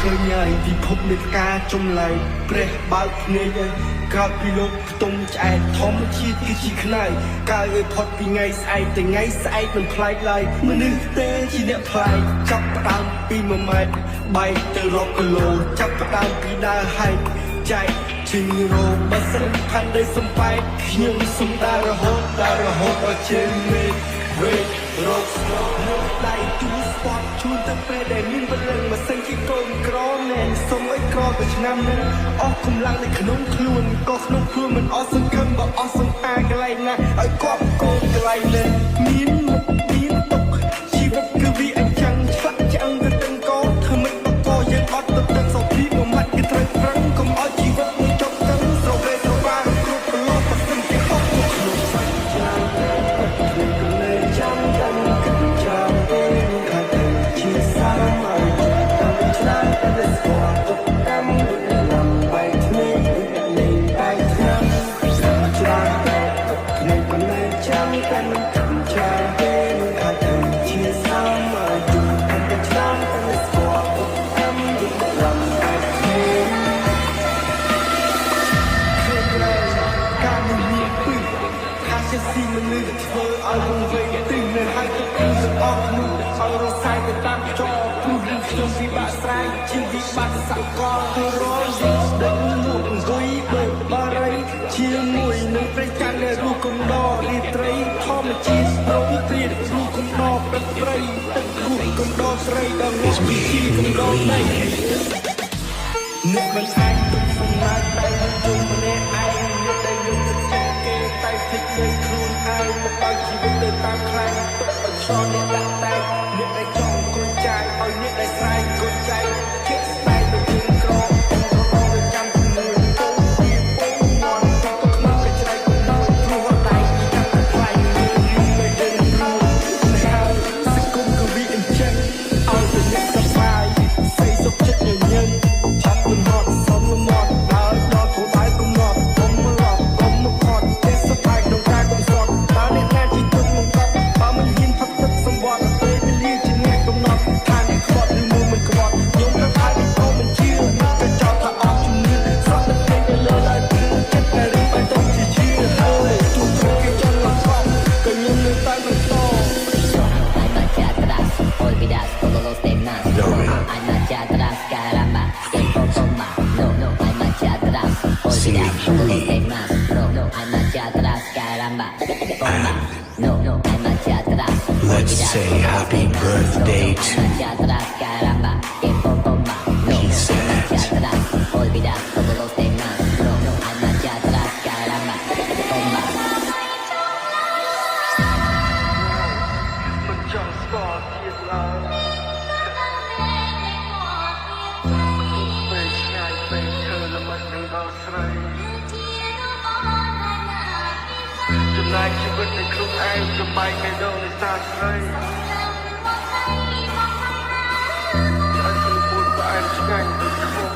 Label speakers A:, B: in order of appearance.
A: ឃើញហើយពិភពនៃការចំឡាយព្រះបើកភ្នែកហើយក្រោយពីលោកផ្ទុំឆ្អែតធម្មជាតិគឺជាខ្នើយកើឲ្យផុតពីថ្ងៃស្អែកតែថ្ងៃស្អែកមិនប្លែកឡើយមនុស្សទេជាអ្នកប្លែកចាប់ផ្ដើមពី1ម៉ែត្របែកទៅរាប់គីឡូចាប់ផ្ដើមពីដើរហែកចែកជាងរោបើសិនផាន់ដីសំបែកខ្ញុំសុំដើររហូតដល់ជើងមេឃវេរកស្នូលដៃទូស្ពតជូនទៅពេលដែលមានបលឹងមកសិនជាកូនក្រណែសុំឲ្យក្រទៅឆ្នាំនេះអស់កម្លាំងនៅក្នុងខ្លួនក៏ក្នុងខ្លួនមិនអស់សង្ឃឹមបើអស់សង្ហាកន្លែងណាឲ្យគាត់កូនកន្លែងនេះមានមុខមានទុកជីវិតគឺវាអញ្ចឹងឆ្លាក់ឆ្អឹងទៅទាំងកោធ្វើមិនបកកយើងអត់ទៅទឹកសុខភាពមួយម៉ាត់គឺត្រូវប្រឹងកុំឲ្យជីវិតមួយចប់ទាំងស្រវេស្រវាគ្រប់ប្រឡប់បើសិនជាអស់ក្នុងសាច់ចាំតែគិតចាំទេខាងទៅជាសាមឲ្យតាមឆ្នាំតែស្គាល់ទុកតាមលំបែកគ្នាលេងបែកឆ្នាំចាំតែគ្នាក៏នៅចាំតែមិនគិតចាំទេខាងទៅជាសាមឲ្យតាមឆ្នាំតែស្គាល់ទុកតាមលំបែកគ្នាការមានពីថាជាស៊ីមនុស្សធ្វើឲ្យវង្វេងទីនៅហើយទៅគឺអស់នោះឲ្យរសាយទៅតាមចោព្រោះខ្ញុំពិបាកស្រ័យជាវិបត្តិសកលទៅរយដឹងមកអង្គុយបើបារីជាមួយនឹងព្រះច័ន្ទនៃរូបកំដររាត្រីធម្មជាតិប្រងព្រាតរូបកំដរព្រឹកព្រៃទឹករូបកំដរស្រីដល់មកពីកំដរនៃអ្នកមិនអាចទុកសំណាក់តែជុំម្នាក់ឯងអ្នកដែលយកចិត្តគេតែតិចលើខ្លួនឯងមកឲ្យជីវិតទៅតាមខ្លាំងទុកឲ្យឆ្លងអ្នកដាក់តែអ្នកដែលចង់គួរចាយឲ្យអ្នកដែលស្រែកគួរចាយជាស្បែកទៅជើងក្រទៅចាំជំនួយទៅពីពងមន់ទៅក្នុងកញ្ច្រៃទៅដល់ព្រោះដៃចាំតែខ្លាញ់មានមិនដឹងខ្លួនហើយសង្គមក៏វាអញ្ចឹងឲ្យទៅអ្នកសប្បាយស្អីសុខចិត្តញញឹមឆាប់មិនហត់សុំមកដល់ដល់ព្រោះដៃកំណត់កុំមកឡប់កុំមកខត់ទេសប្បាយក្នុងការកំសត់បើអ្នកណាជាទុកមកកប់បើមិនហ៊ានផឹកទឹកសម្បត្តិពេលវេលាជាអ្នកកំណត់ថាអ្នកខ្វត់ឬមួយមិនខ្វត់ខ្ញុំទៅហើយក៏មិនជឿមិនក៏ចោទថាអត់ជំនឿសក់ទឹកពេកទៅលើឡើយព្រឹងចិត្តតែរីបែបទៅជាជឿហើយទូទៅគេចង់មកកប់ក៏ខ្ញុំនៅតែបន្ត
B: Hay marcha atrás, olvidas todos los temas. Hay marcha atrás, caramba, que poco más. No, hay marcha atrás, olvidas todos los temas. No, hay marcha atrás, caramba, bomba. No, hay marcha atrás.
C: Let's say happy birthday to
B: Hay marcha atrás, caramba, que poco más. No, hay marcha atrás, olvidas todos los temas. No, hay marcha atrás, caramba, bomba.
A: មិនចង់ស្គាល់ទៀតឡើយពេលឆ្ងាយពេលឈើល្មិចនឹងដល់ស្រីចំណាយជីវិតនៃខ្លួនឯងចំបែកបេះដូងនៃសាស្រីហើយទៅពួនផ្អែមឆ្ងាញ់ដូចខ្មុំ